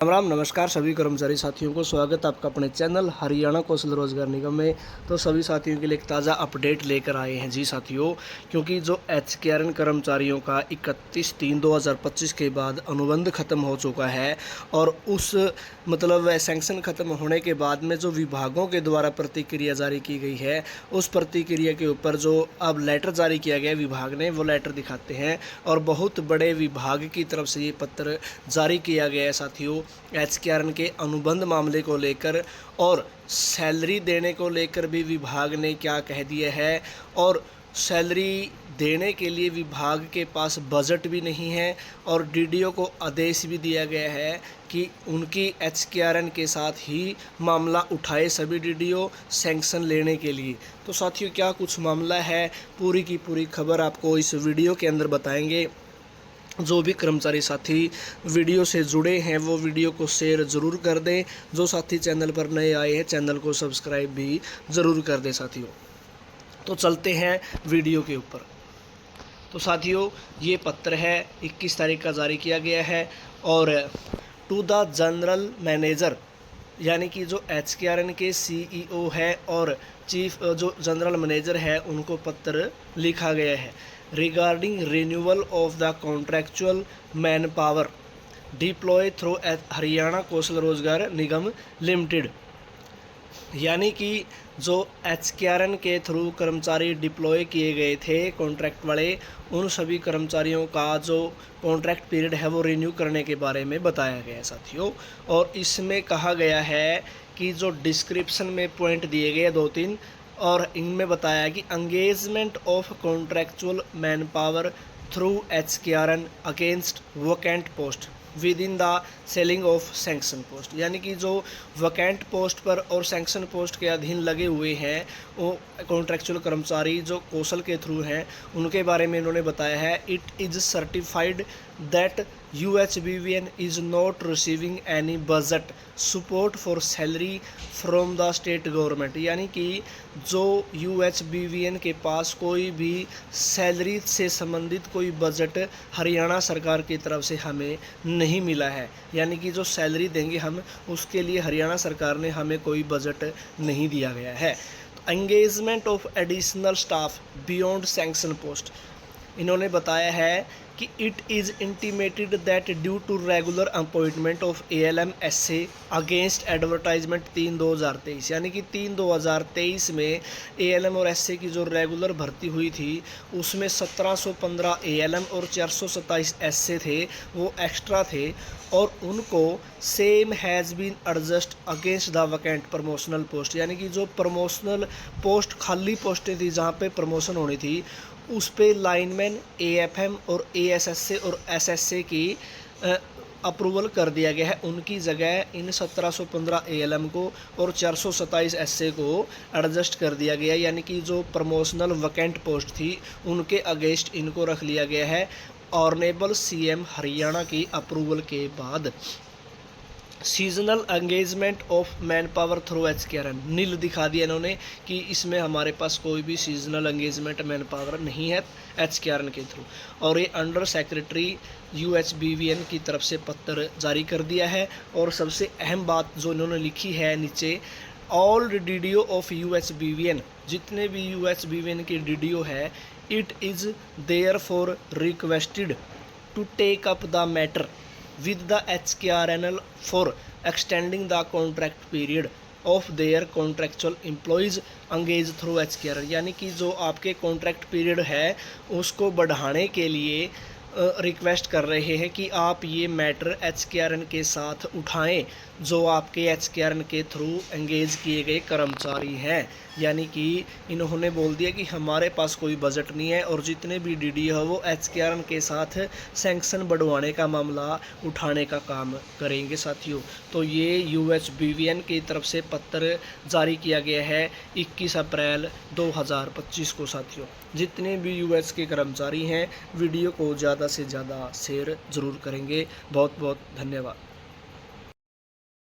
राम राम नमस्कार सभी कर्मचारी साथियों को स्वागत आपका अपने चैनल हरियाणा कौशल रोजगार निगम में। तो सभी साथियों के लिए एक ताज़ा अपडेट लेकर आए हैं जी साथियों, क्योंकि जो HKRN कर्मचारियों का 31/3/2025 के बाद अनुबंध खत्म हो चुका है और उस सैंक्शन खत्म होने के बाद में जो विभागों के द्वारा प्रतिक्रिया जारी की गई है, उस प्रतिक्रिया के ऊपर जो अब लेटर जारी किया गया विभाग ने, वो लेटर दिखाते हैं और बहुत बड़े विभाग की तरफ से ये पत्र जारी किया गया है साथियों। HKRN के अनुबंध मामले को लेकर और सैलरी देने को लेकर भी विभाग ने क्या कह दिया है, और सैलरी देने के लिए विभाग के पास बजट भी नहीं है और DDO को आदेश भी दिया गया है कि उनकी HKRN के साथ ही मामला उठाए सभी DDO सैंक्शन लेने के लिए। तो साथियों क्या कुछ मामला है, पूरी की पूरी खबर आपको इस वीडियो के अंदर बताएंगे। जो भी कर्मचारी साथी वीडियो से जुड़े हैं वो वीडियो को शेयर ज़रूर कर दें। जो साथी चैनल पर नए आए हैं चैनल को सब्सक्राइब भी ज़रूर कर दें साथियों। तो चलते हैं वीडियो के ऊपर। तो साथियों ये पत्र है 21 तारीख का जारी किया गया है और टू द जनरल मैनेजर, यानी कि जो HKRN के CEO है और चीफ जो जनरल मैनेजर है उनको पत्र लिखा गया है regarding renewal of the contractual man power deploy through Haryana Kaushal Rozgar Nigam limited. यानी कि जो HKRN के थ्रू कर्मचारी डिप्लॉय किए गए थे कॉन्ट्रैक्ट वाले, उन सभी कर्मचारियों का जो कॉन्ट्रैक्ट पीरियड है वो रिन्यू करने के बारे में बताया गया है साथियों। और इसमें कहा गया है कि जो डिस्क्रिप्शन में पॉइंट दिए गए 2-3 और इनमें बताया कि engagement of contractual man power through HKRN against vacant post with in the selling of sanction post, यानी कि जो वैकेंट पोस्ट पर और सैंक्शन पोस्ट के अधीन लगे हुए हैं वो कॉन्ट्रैक्चुअल कर्मचारी जो कौशल के थ्रू हैं उनके बारे में इन्होंने बताया है। It is certified that UHBVN is not receiving any budget support for salary from the state government, यानी कि जो UHBVN के पास कोई भी सैलरी से संबंधित कोई बजट हरियाणा सरकार की तरफ से हमें नहीं मिला है। यानी कि जो सैलरी देंगे हम उसके लिए हरियाणा सरकार ने हमें कोई बजट नहीं दिया गया है। Engagement of additional staff beyond sanction post, इन्होंने बताया है कि it is intimated that due to regular appointment of ALM SA against advertisement 3/2023, यानी कि 3/2023 में ALM और SA की जो रेगुलर भर्ती हुई थी उसमें 1715 ALM और 427 SA थे, वो एक्स्ट्रा थे और उनको same has been adjust against the vacant promotional post, यानी कि जो प्रमोशनल पोस्ट खाली पोस्टें थी जहाँ पे प्रमोशन होनी थी उस पे लाइनमैन AFM और ASSA और SSA की अप्रूवल कर दिया गया है। उनकी जगह इन 1715 ALM को और 427 SA को एडजस्ट कर दिया गया, यानी कि जो प्रमोशनल वैकेंट पोस्ट थी उनके अगेंस्ट इनको रख लिया गया है ऑनरेबल CM हरियाणा की अप्रूवल के बाद। Seasonal engagement of man power through HKRN नील दिखा दिया इन्होंने कि इसमें हमारे पास कोई भी सीजनल एंगेजमेंट मैन पावर नहीं है HKRN के थ्रू। और ये अंडर सेक्रेटरी UHBVN की तरफ से पत्र जारी कर दिया है। और सबसे अहम बात जो इन्होंने लिखी है नीचे, ऑल DDO ऑफ UHBVN, जितने भी UHBVN के DDO है, it is there for requested to take up the matter with the HKRN for extending the contract period of their contractual employees engaged through HKRN, यानी कि जो आपके contract period है उसको बढ़ाने के लिए रिक्वेस्ट कर रहे हैं कि आप ये मैटर HKRN के साथ उठाएं जो आपके HKRN के थ्रू एंगेज किए गए कर्मचारी हैं। यानी कि इन्होंने बोल दिया कि हमारे पास कोई बजट नहीं है और जितने भी DDO है वो HKRN के साथ सैंक्शन बढ़वाने का मामला उठाने का काम करेंगे साथियों। तो ये UHBVN की तरफ से पत्र जारी किया गया है 21 अप्रैल 2025 को साथियों। जितने भी US के कर्मचारी हैं वीडियो को ज़्यादा से ज़्यादा शेयर ज़रूर करेंगे। बहुत बहुत धन्यवाद।